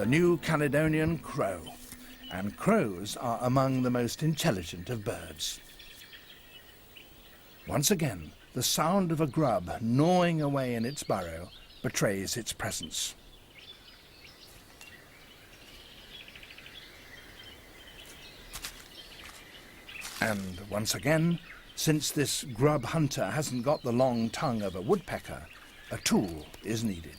the New Caledonian crow, and crows are among the most intelligent of birds. Once again, the sound of a grub gnawing away in its burrow betrays its presence. And once again, since this grub hunter hasn't got the long tongue of a woodpecker, a tool is needed.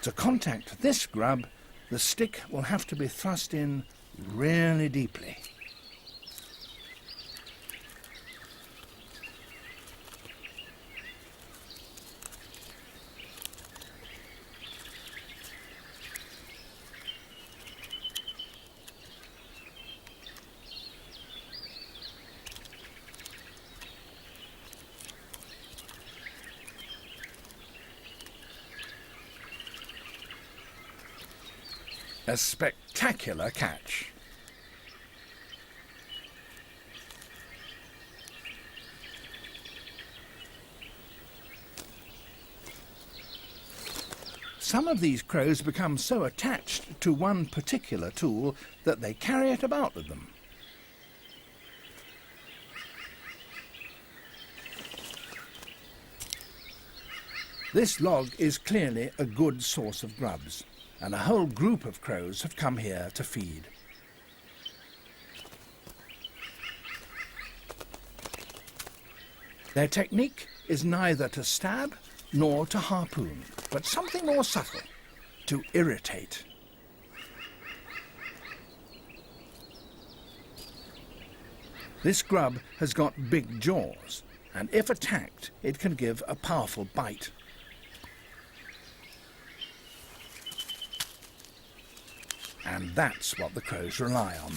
To contact this grub, the stick will have to be thrust in really deeply. A spectacular catch. Some of these crows become so attached to one particular tool that they carry it about with them. This log is clearly a good source of grubs, and a whole group of crows have come here to feed. Their technique is neither to stab nor to harpoon, but something more subtle, to irritate. This grub has got big jaws, and if attacked, it can give a powerful bite. And that's what the crows rely on.